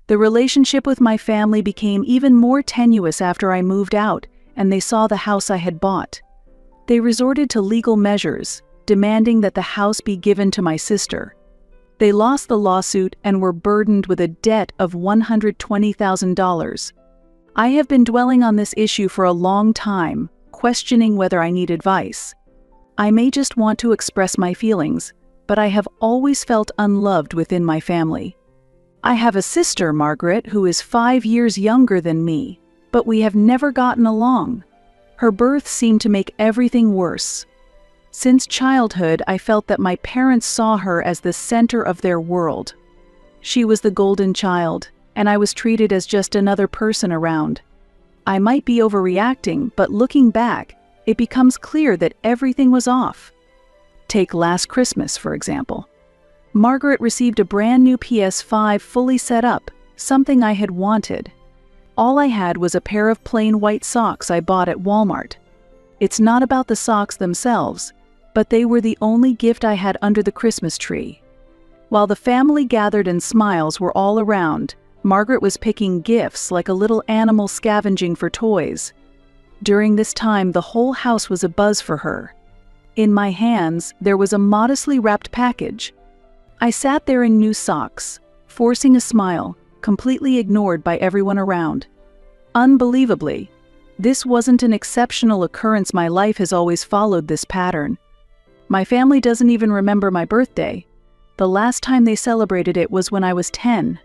The relationship with my family became even more tenuous after I moved out and they saw the house I had bought. They resorted to legal measures, demanding that the house be given to my sister. They lost the lawsuit and were burdened with a debt of $120,000. I have been dwelling on this issue for a long time, questioning whether I need advice. I may just want to express my feelings, but I have always felt unloved within my family. I have a sister, Margaret, who is 5 years younger than me, but we have never gotten along. Her birth seemed to make everything worse. Since childhood, I felt that my parents saw her as the center of their world. She was the golden child, and I was treated as just another person around. I might be overreacting, but looking back, it becomes clear that everything was off. Take last Christmas, for example. Margaret received a brand new PS5 fully set up, something I had wanted. All I had was a pair of plain white socks I bought at Walmart. It's not about the socks themselves, but they were the only gift I had under the Christmas tree. While the family gathered and smiles were all around, Margaret was picking gifts like a little animal scavenging for toys. During this time, the whole house was abuzz for her. In my hands, there was a modestly wrapped package. I sat there in new socks, forcing a smile, completely ignored by everyone around. Unbelievably, this wasn't an exceptional occurrence. My life has always followed this pattern. My family doesn't even remember my birthday. The last time they celebrated it was when I was 10.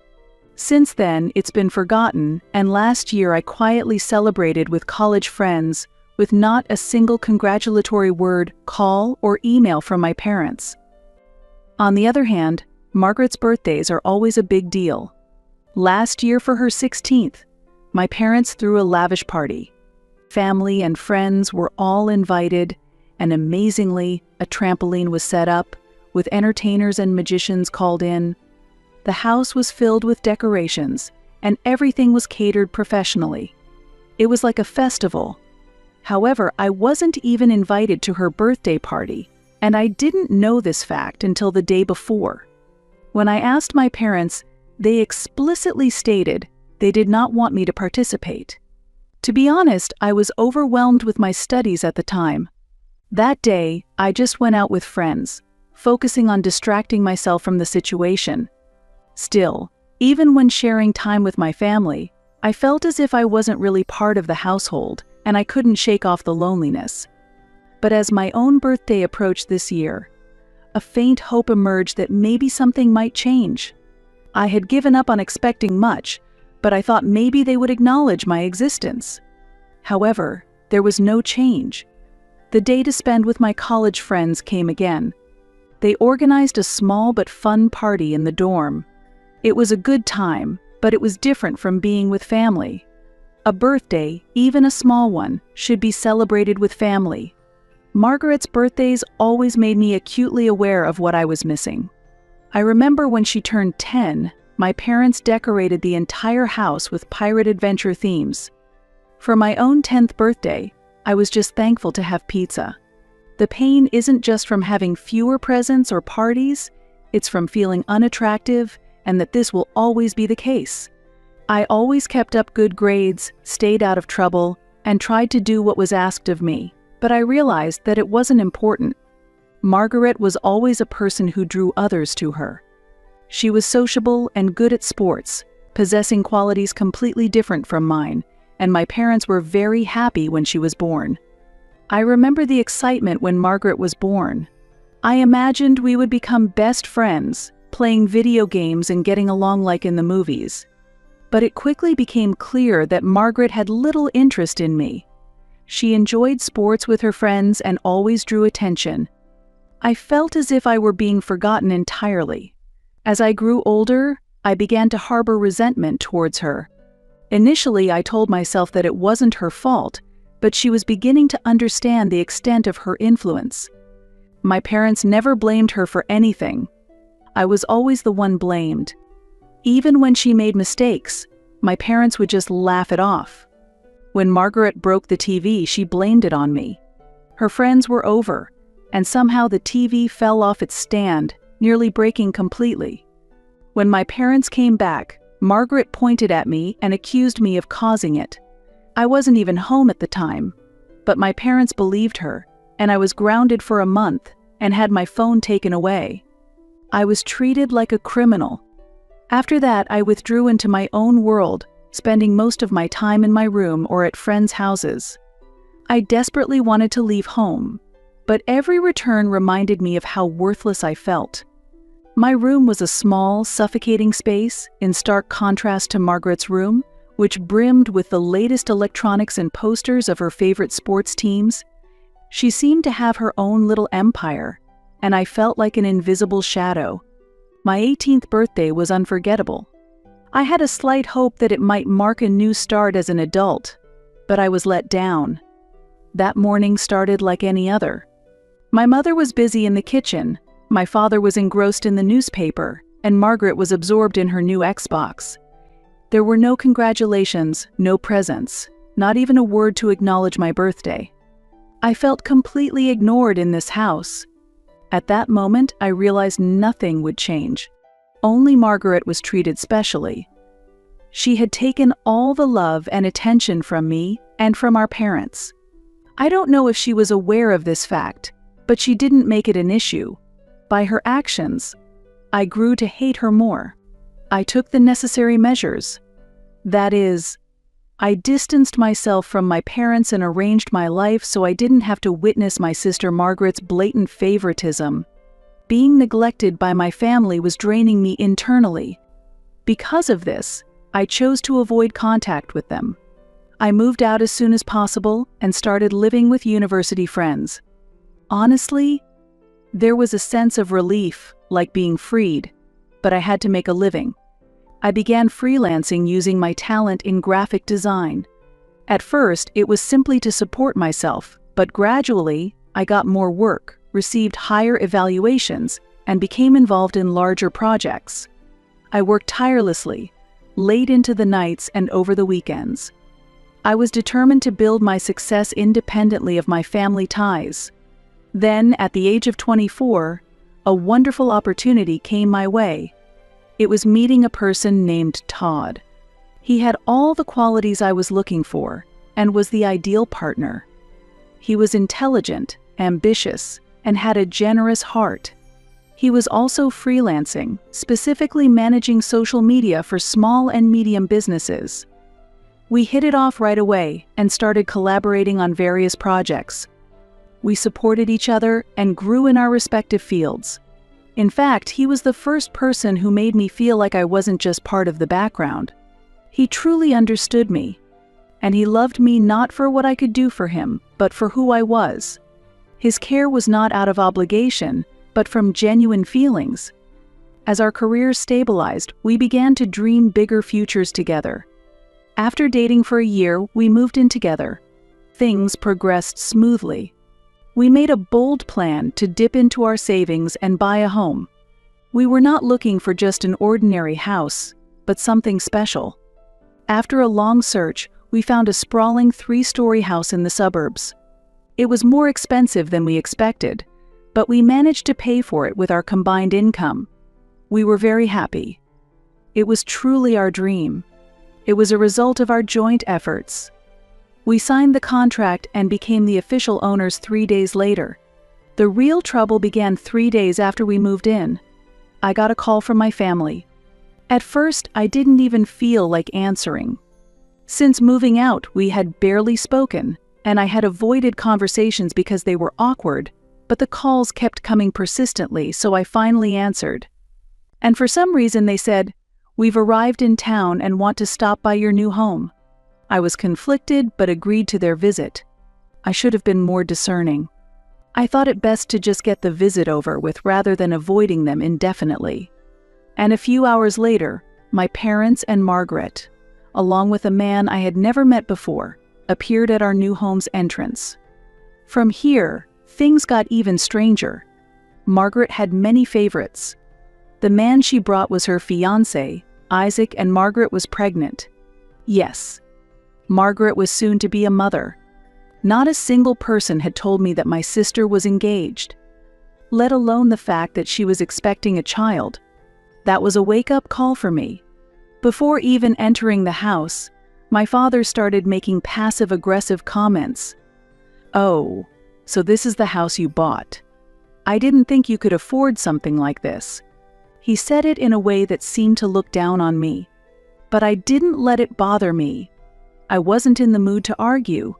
Since then, it's been forgotten, and last year I quietly celebrated with college friends, with not a single congratulatory word, call, or email from my parents. On the other hand, Margaret's birthdays are always a big deal. Last year for her 16th, my parents threw a lavish party. Family and friends were all invited, and amazingly, a trampoline was set up, with entertainers and magicians called in. The house was filled with decorations, and everything was catered professionally. It was like a festival. However, I wasn't even invited to her birthday party, and I didn't know this fact until the day before. When I asked my parents, they explicitly stated they did not want me to participate. To be honest, I was overwhelmed with my studies at the time. That day, I just went out with friends, focusing on distracting myself from the situation. Still, even when sharing time with my family, I felt as if I wasn't really part of the household, and I couldn't shake off the loneliness. But as my own birthday approached this year, a faint hope emerged that maybe something might change. I had given up on expecting much, but I thought maybe they would acknowledge my existence. However, there was no change. The day to spend with my college friends came again. They organized a small but fun party in the dorm. It was a good time, but it was different from being with family. A birthday, even a small one, should be celebrated with family. Margaret's birthdays always made me acutely aware of what I was missing. I remember when she turned 10, my parents decorated the entire house with pirate adventure themes. For my own 10th birthday, I was just thankful to have pizza. The pain isn't just from having fewer presents or parties, it's from feeling unattractive and that this will always be the case. I always kept up good grades, stayed out of trouble, and tried to do what was asked of me, but I realized that it wasn't important. Margaret was always a person who drew others to her. She was sociable and good at sports, possessing qualities completely different from mine, and my parents were very happy when she was born. I remember the excitement when Margaret was born. I imagined we would become best friends, playing video games and getting along like in the movies. But it quickly became clear that Margaret had little interest in me. She enjoyed sports with her friends and always drew attention. I felt as if I were being forgotten entirely. As I grew older, I began to harbor resentment towards her. Initially, I told myself that it wasn't her fault, but she was beginning to understand the extent of her influence. My parents never blamed her for anything. I was always the one blamed. Even when she made mistakes, my parents would just laugh it off. When Margaret broke the TV, she blamed it on me. Her friends were over, and somehow the TV fell off its stand, nearly breaking completely. When my parents came back, Margaret pointed at me and accused me of causing it. I wasn't even home at the time, but my parents believed her, and I was grounded for a month and had my phone taken away. I was treated like a criminal. After that, I withdrew into my own world, spending most of my time in my room or at friends' houses. I desperately wanted to leave home, but every return reminded me of how worthless I felt. My room was a small, suffocating space, in stark contrast to Margaret's room, which brimmed with the latest electronics and posters of her favorite sports teams. She seemed to have her own little empire, and I felt like an invisible shadow. My 18th birthday was unforgettable. I had a slight hope that it might mark a new start as an adult, but I was let down. That morning started like any other. My mother was busy in the kitchen, my father was engrossed in the newspaper, and Margaret was absorbed in her new Xbox. There were no congratulations, no presents, not even a word to acknowledge my birthday. I felt completely ignored in this house. At that moment, I realized nothing would change. Only Margaret was treated specially. She had taken all the love and attention from me and from our parents. I don't know if she was aware of this fact, but she didn't make it an issue. By her actions, I grew to hate her more. I took the necessary measures. That is, I distanced myself from my parents and arranged my life so I didn't have to witness my sister Margaret's blatant favoritism. Being neglected by my family was draining me internally. Because of this, I chose to avoid contact with them. I moved out as soon as possible and started living with university friends. Honestly, there was a sense of relief, like being freed, but I had to make a living. I began freelancing using my talent in graphic design. At first, it was simply to support myself, but gradually, I got more work, received higher evaluations, and became involved in larger projects. I worked tirelessly, late into the nights and over the weekends. I was determined to build my success independently of my family ties. Then, at the age of 24, a wonderful opportunity came my way. It was meeting a person named Todd. He had all the qualities I was looking for, and was the ideal partner. He was intelligent, ambitious, and had a generous heart. He was also freelancing, specifically managing social media for small and medium businesses. We hit it off right away and started collaborating on various projects. We supported each other and grew in our respective fields. In fact, he was the first person who made me feel like I wasn't just part of the background. He truly understood me, and he loved me not for what I could do for him, but for who I was. His care was not out of obligation, but from genuine feelings. As our careers stabilized, we began to dream bigger futures together. After dating for a year, we moved in together. Things progressed smoothly. We made a bold plan to dip into our savings and buy a home. We were not looking for just an ordinary house, but something special. After a long search, we found a sprawling 3-story house in the suburbs. It was more expensive than we expected, but we managed to pay for it with our combined income. We were very happy. It was truly our dream. It was a result of our joint efforts. We signed the contract and became the official owners 3 days later. The real trouble began 3 days after we moved in. I got a call from my family. At first, I didn't even feel like answering. Since moving out, we had barely spoken, and I had avoided conversations because they were awkward, but the calls kept coming persistently, so I finally answered. And for some reason they said, "We've arrived in town and want to stop by your new home." I was conflicted but agreed to their visit. I should have been more discerning. I thought it best to just get the visit over with rather than avoiding them indefinitely. And a few hours later, my parents and Margaret, along with a man I had never met before, appeared at our new home's entrance. From here, things got even stranger. Margaret had many favorites. The man she brought was her fiancé, Isaac, and Margaret was pregnant. Yes, Margaret was soon to be a mother. Not a single person had told me that my sister was engaged, let alone the fact that she was expecting a child. That was a wake-up call for me. Before even entering the house, my father started making passive-aggressive comments. "Oh, so this is the house you bought. I didn't think you could afford something like this." He said it in a way that seemed to look down on me, but I didn't let it bother me. I wasn't in the mood to argue.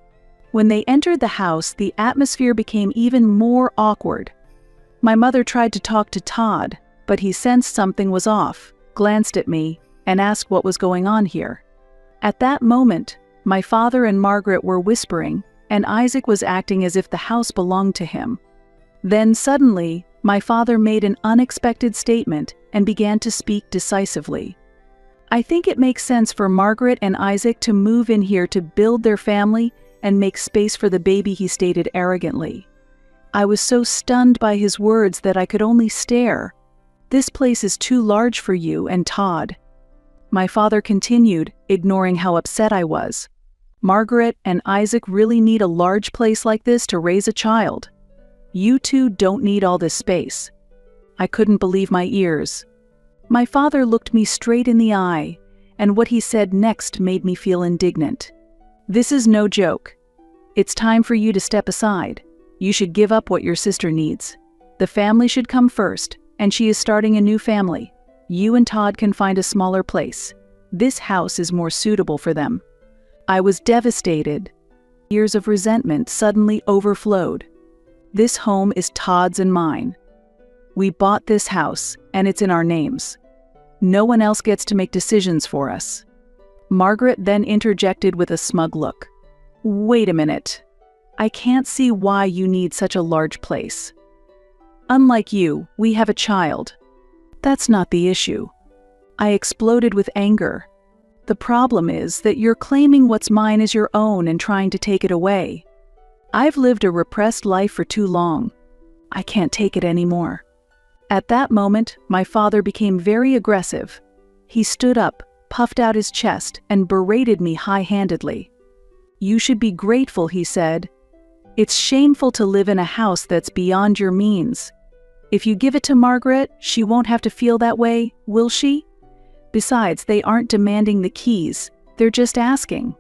When they entered the house, the atmosphere became even more awkward. My mother tried to talk to Todd, but he sensed something was off, glanced at me, and asked what was going on here. At that moment, my father and Margaret were whispering, and Isaac was acting as if the house belonged to him. Then suddenly, my father made an unexpected statement and began to speak decisively. "I think it makes sense for Margaret and Isaac to move in here to build their family and make space for the baby," he stated arrogantly. I was so stunned by his words that I could only stare. "This place is too large for you and Todd." My father continued, ignoring how upset I was. "Margaret and Isaac really need a large place like this to raise a child. You two don't need all this space." I couldn't believe my ears. My father looked me straight in the eye, and what he said next made me feel indignant. "This is no joke. It's time for you to step aside. You should give up what your sister needs. The family should come first, and she is starting a new family. You and Todd can find a smaller place. This house is more suitable for them." I was devastated. Years of resentment suddenly overflowed. This home is Todd's and mine. We bought this house, and it's in our names. No one else gets to make decisions for us. Margaret then interjected with a smug look. "Wait a minute. I can't see why you need such a large place. Unlike you, we have a child. That's not the issue." I exploded with anger. "The problem is that you're claiming what's mine is your own and trying to take it away. I've lived a repressed life for too long. I can't take it anymore." At that moment, my father became very aggressive. He stood up, puffed out his chest, and berated me high-handedly. "You should be grateful," he said. "It's shameful to live in a house that's beyond your means. If you give it to Margaret, she won't have to feel that way, will she? Besides, they aren't demanding the keys, they're just asking.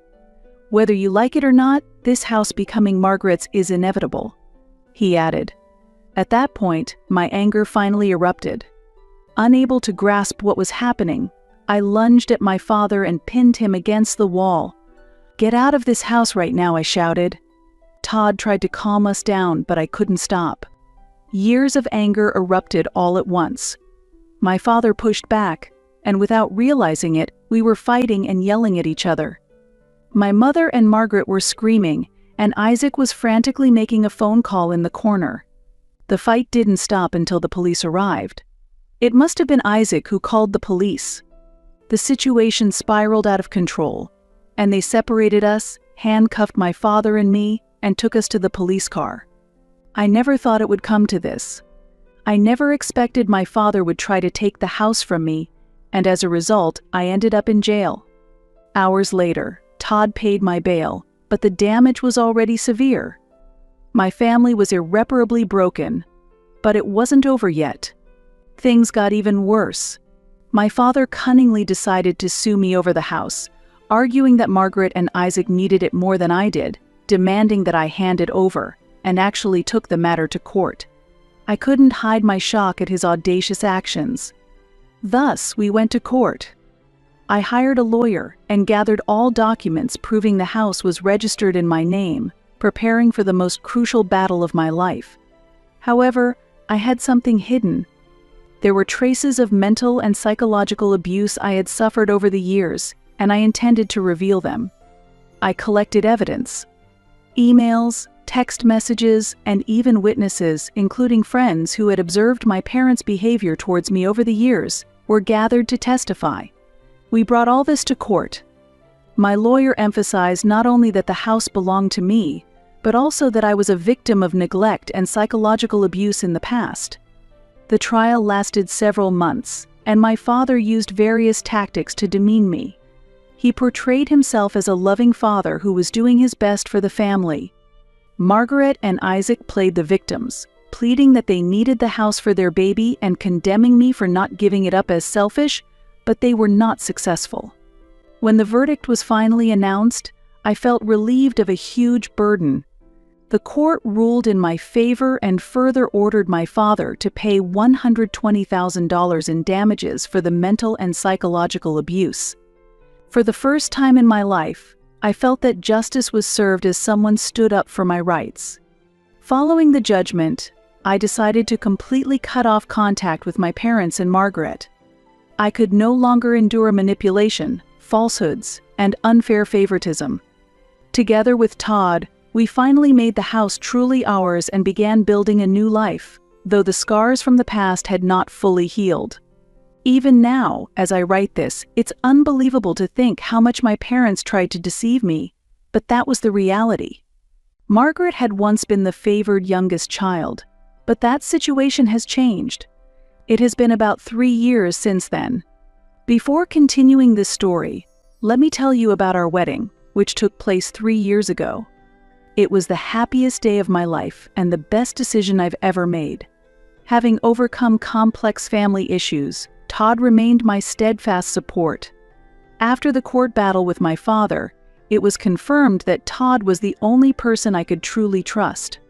Whether you like it or not, this house becoming Margaret's is inevitable," he added. At that point, my anger finally erupted. Unable to grasp what was happening, I lunged at my father and pinned him against the wall. "Get out of this house right now," I shouted. Todd tried to calm us down, but I couldn't stop. Years of anger erupted all at once. My father pushed back, and without realizing it, we were fighting and yelling at each other. My mother and Margaret were screaming, and Isaac was frantically making a phone call in the corner. The fight didn't stop until the police arrived. It must have been Isaac who called the police. The situation spiraled out of control, and they separated us, handcuffed my father and me, and took us to the police car. I never thought it would come to this. I never expected my father would try to take the house from me, and as a result, I ended up in jail. Hours later, Todd paid my bail, but the damage was already severe. My family was irreparably broken, but it wasn't over yet. Things got even worse. My father cunningly decided to sue me over the house, arguing that Margaret and Isaac needed it more than I did, demanding that I hand it over, and actually took the matter to court. I couldn't hide my shock at his audacious actions. Thus, we went to court. I hired a lawyer and gathered all documents proving the house was registered in my name, preparing for the most crucial battle of my life. However, I had something hidden. There were traces of mental and psychological abuse I had suffered over the years, and I intended to reveal them. I collected evidence. Emails, text messages, and even witnesses, including friends who had observed my parents' behavior towards me over the years, were gathered to testify. We brought all this to court. My lawyer emphasized not only that the house belonged to me, but also that I was a victim of neglect and psychological abuse in the past. The trial lasted several months, and my father used various tactics to demean me. He portrayed himself as a loving father who was doing his best for the family. Margaret and Isaac played the victims, pleading that they needed the house for their baby and condemning me for not giving it up as selfish, but they were not successful. When the verdict was finally announced, I felt relieved of a huge burden. The court ruled in my favor and further ordered my father to pay $120,000 in damages for the mental and psychological abuse. For the first time in my life, I felt that justice was served as someone stood up for my rights. Following the judgment, I decided to completely cut off contact with my parents and Margaret. I could no longer endure manipulation, falsehoods, and unfair favoritism. Together with Todd, we finally made the house truly ours and began building a new life, though the scars from the past had not fully healed. Even now, as I write this, it's unbelievable to think how much my parents tried to deceive me, but that was the reality. Margaret had once been the favored youngest child, but that situation has changed. It has been about 3 years since then. Before continuing this story, let me tell you about our wedding, which took place 3 years ago. It was the happiest day of my life and the best decision I've ever made. Having overcome complex family issues, Todd remained my steadfast support. After the court battle with my father, it was confirmed that Todd was the only person I could truly trust.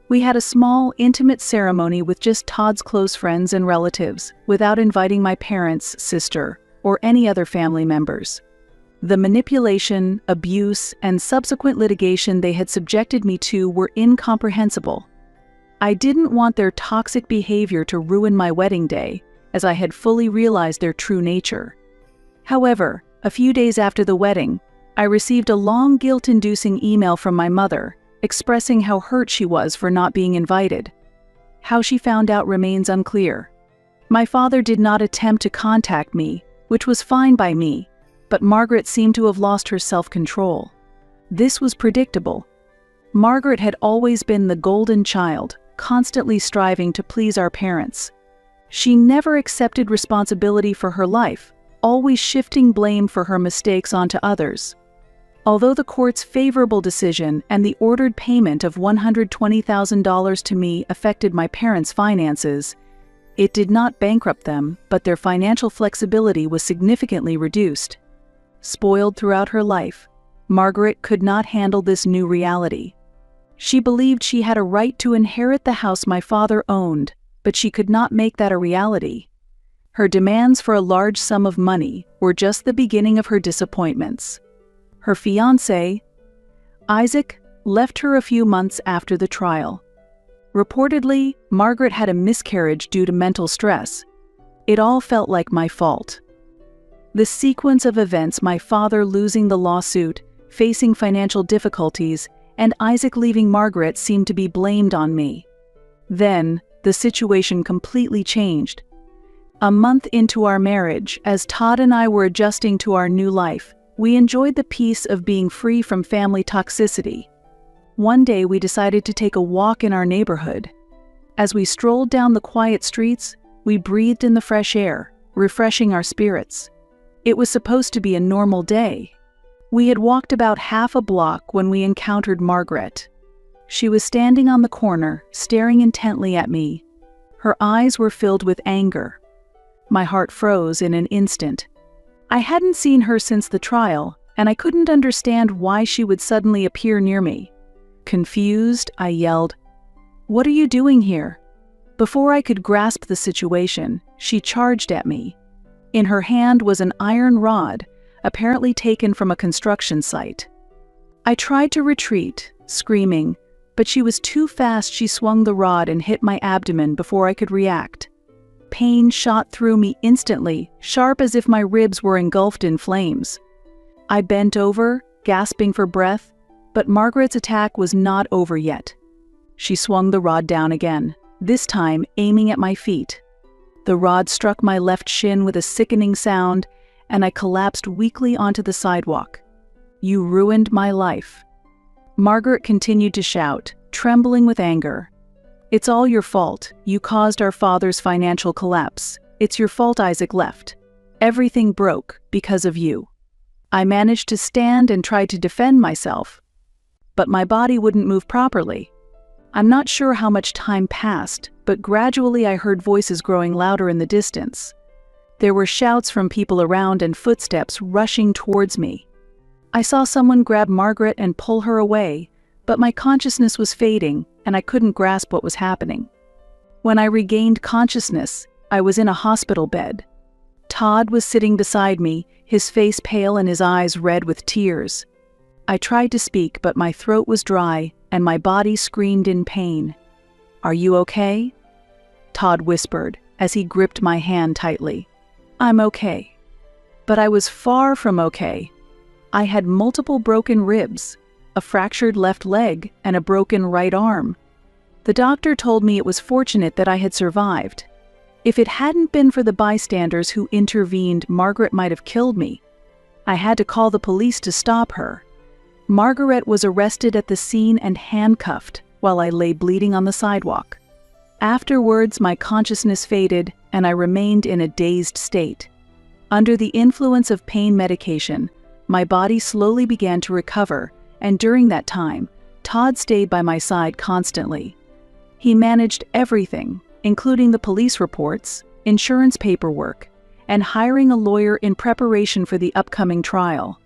We had a small, intimate ceremony with just Todd's close friends and relatives, without inviting my parents, sister, or any other family members. The manipulation, abuse, and subsequent litigation they had subjected me to were incomprehensible. I didn't want their toxic behavior to ruin my wedding day, as I had fully realized their true nature. However, a few days after the wedding, I received a long guilt-inducing email from my mother, expressing how hurt she was for not being invited. How she found out remains unclear. My father did not attempt to contact me, which was fine by me, but Margaret seemed to have lost her self-control. This was predictable. Margaret had always been the golden child, constantly striving to please our parents. She never accepted responsibility for her life, always shifting blame for her mistakes onto others. Although the court's favorable decision and the ordered payment of $120,000 to me affected my parents' finances, it did not bankrupt them, but their financial flexibility was significantly reduced. Spoiled throughout her life, Margaret could not handle this new reality. She believed she had a right to inherit the house my father owned, but she could not make that a reality. Her demands for a large sum of money were just the beginning of her disappointments. Her fiancé, Isaac, left her a few months after the trial. Reportedly, Margaret had a miscarriage due to mental stress. It all felt like my fault. The sequence of events, my father losing the lawsuit, facing financial difficulties, and Isaac leaving Margaret, seemed to be blamed on me. Then, the situation completely changed. A month into our marriage, as Todd and I were adjusting to our new life, we enjoyed the peace of being free from family toxicity. One day we decided to take a walk in our neighborhood. As we strolled down the quiet streets, we breathed in the fresh air, refreshing our spirits. It was supposed to be a normal day. We had walked about half a block when we encountered Margaret. She was standing on the corner, staring intently at me. Her eyes were filled with anger. My heart froze in an instant. I hadn't seen her since the trial, and I couldn't understand why she would suddenly appear near me. Confused, I yelled, "What are you doing here?" Before I could grasp the situation, she charged at me. In her hand was an iron rod, apparently taken from a construction site. I tried to retreat, screaming, but she was too fast. She swung the rod and hit my abdomen before I could react. Pain shot through me instantly, sharp as if my ribs were engulfed in flames. I bent over, gasping for breath, but Margaret's attack was not over yet. She swung the rod down again, this time aiming at my feet. The rod struck my left shin with a sickening sound, and I collapsed weakly onto the sidewalk. "You ruined my life." Margaret continued to shout, trembling with anger. "It's all your fault. You caused our father's financial collapse. It's your fault Isaac left. Everything broke because of you." I managed to stand and tried to defend myself, but my body wouldn't move properly. I'm not sure how much time passed, but gradually I heard voices growing louder in the distance. There were shouts from people around and footsteps rushing towards me. I saw someone grab Margaret and pull her away, but my consciousness was fading and I couldn't grasp what was happening. When I regained consciousness, I was in a hospital bed. Todd was sitting beside me, his face pale and his eyes red with tears. I tried to speak, but my throat was dry and my body screamed in pain. "Are you okay?" Todd whispered as he gripped my hand tightly. "I'm okay." But I was far from okay. I had multiple broken ribs, a fractured left leg, and a broken right arm. The doctor told me it was fortunate that I had survived. If it hadn't been for the bystanders who intervened, Margaret might have killed me. I had to call the police to stop her. Margaret was arrested at the scene and handcuffed while I lay bleeding on the sidewalk. Afterwards, my consciousness faded and I remained in a dazed state. Under the influence of pain medication, my body slowly began to recover, and during that time, Todd stayed by my side constantly. He managed everything, including the police reports, insurance paperwork, and hiring a lawyer in preparation for the upcoming trial.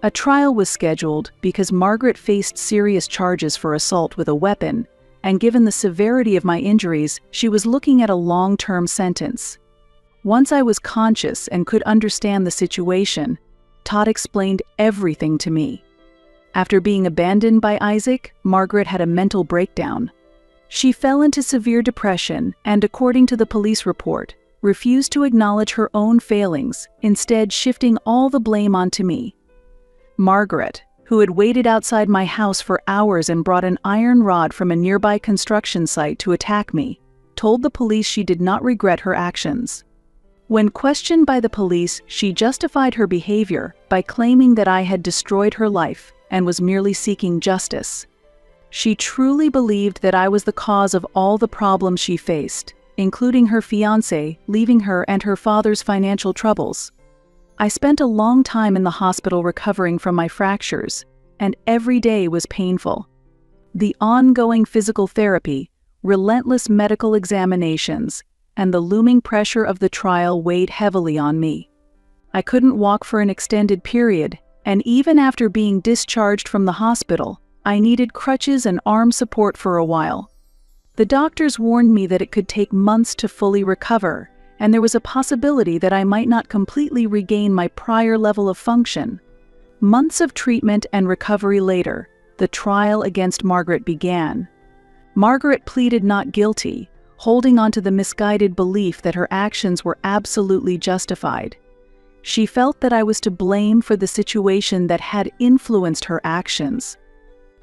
A trial was scheduled because Margaret faced serious charges for assault with a weapon, and given the severity of my injuries, she was looking at a long-term sentence. Once I was conscious and could understand the situation, Todd explained everything to me. After being abandoned by Isaac, Margaret had a mental breakdown. She fell into severe depression and, according to the police report, refused to acknowledge her own failings, instead shifting all the blame onto me. Margaret, who had waited outside my house for hours and brought an iron rod from a nearby construction site to attack me, told the police she did not regret her actions. When questioned by the police, she justified her behavior by claiming that I had destroyed her life and was merely seeking justice. She truly believed that I was the cause of all the problems she faced, including her fiancé leaving her and her father's financial troubles. I spent a long time in the hospital recovering from my fractures, and every day was painful. The ongoing physical therapy, relentless medical examinations, and the looming pressure of the trial weighed heavily on me. I couldn't walk for an extended period, and even after being discharged from the hospital, I needed crutches and arm support for a while. The doctors warned me that it could take months to fully recover, and there was a possibility that I might not completely regain my prior level of function. Months of treatment and recovery later, the trial against Margaret began. Margaret pleaded not guilty, holding on to the misguided belief that her actions were absolutely justified. She felt that I was to blame for the situation that had influenced her actions.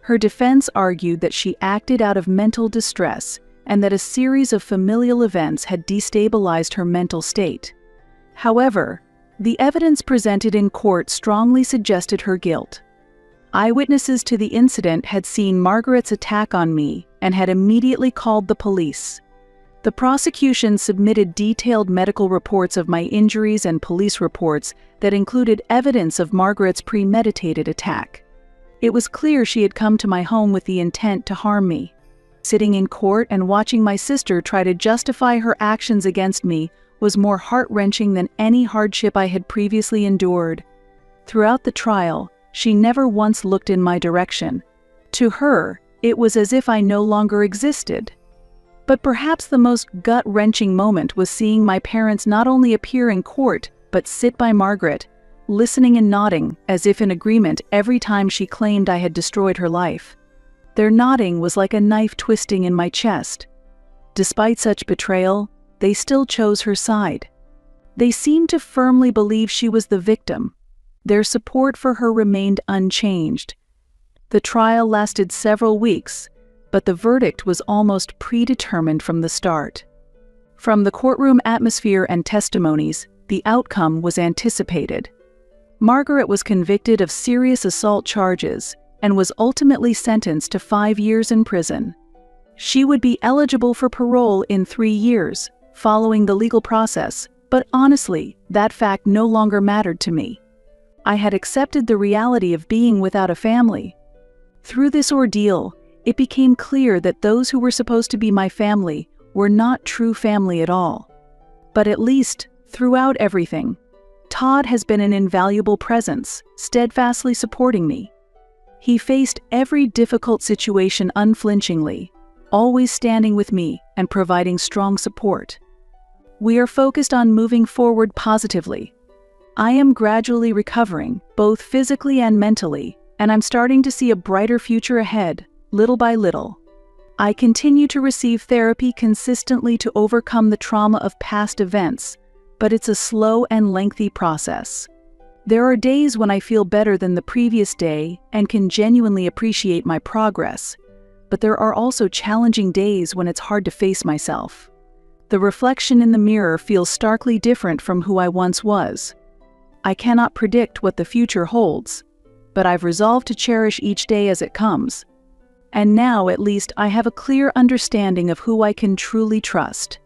Her defense argued that she acted out of mental distress and that a series of familial events had destabilized her mental state. However, the evidence presented in court strongly suggested her guilt. Eyewitnesses to the incident had seen Margaret's attack on me and had immediately called the police. The prosecution submitted detailed medical reports of my injuries and police reports that included evidence of Margaret's premeditated attack. It was clear she had come to my home with the intent to harm me. Sitting in court and watching my sister try to justify her actions against me was more heart-wrenching than any hardship I had previously endured. Throughout the trial, she never once looked in my direction. To her, it was as if I no longer existed. But perhaps the most gut-wrenching moment was seeing my parents not only appear in court, but sit by Margaret, listening and nodding as if in agreement every time she claimed I had destroyed her life. Their nodding was like a knife twisting in my chest. Despite such betrayal, they still chose her side. They seemed to firmly believe she was the victim. Their support for her remained unchanged. The trial lasted several weeks, but the verdict was almost predetermined from the start. From the courtroom atmosphere and testimonies, the outcome was anticipated. Margaret was convicted of serious assault charges and was ultimately sentenced to 5 years in prison. She would be eligible for parole in 3 years, following the legal process, but honestly, that fact no longer mattered to me. I had accepted the reality of being without a family. Through this ordeal, it became clear that those who were supposed to be my family were not true family at all. But at least, Throughout everything, Todd has been an invaluable presence, steadfastly supporting me. He faced every difficult situation unflinchingly, always standing with me and providing strong support. We are focused on moving forward positively. I am gradually recovering, both physically and mentally, and I'm starting to see a brighter future ahead, little by little. I continue to receive therapy consistently to overcome the trauma of past events, but it's a slow and lengthy process. There are days when I feel better than the previous day and can genuinely appreciate my progress, but there are also challenging days when it's hard to face myself. The reflection in the mirror feels starkly different from who I once was. I cannot predict what the future holds, but I've resolved to cherish each day as it comes. And now, at least, I have a clear understanding of who I can truly trust.